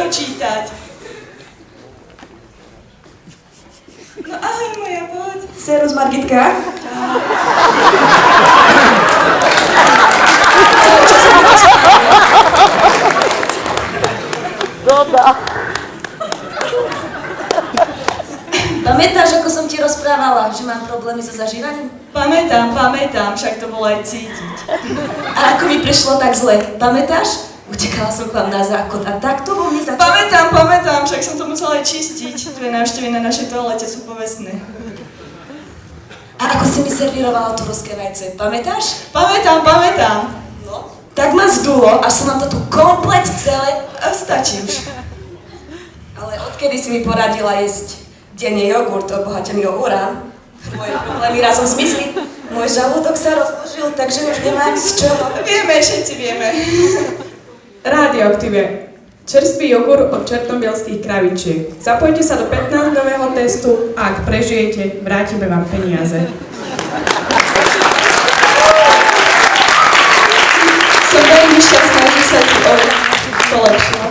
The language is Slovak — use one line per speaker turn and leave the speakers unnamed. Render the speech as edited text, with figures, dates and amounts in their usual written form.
dočítať. No ahoj moja, poď.
Serus Margitka.
Doda.
Pamätáš, ako som ti rozprávala, že mám problémy so zažívaním?
Pamätám, však to bolo aj cítiť.
A ako mi prišlo tak zle, pamätáš? Utekala som k vám na záchod a takto vo mne začalo...
Pamätám, však som to musela aj čistiť. Tvoje návštevy na našej toalete sú povestné.
A ako si mi servírovala turovské vajce, pamätáš?
Pamätám.
No, tak ma zdulo, až som vám to tu komplet celé...
Stačí už.
Ale odkedy si mi poradila jesť denne jogurt obohatený o urán, moje problémy razom zmizli. Môj žalúdok sa rozložil, takže už nemám z čoho.
Vieme, všetci vieme.
Radioaktíve. Čerstvý jogurt od černobyľských kravičiek. Zapojte sa do 15-dňového testu a ak prežijete, vrátime vám peniaze.
Som veľmi šťastná, že sa ti polepšilo.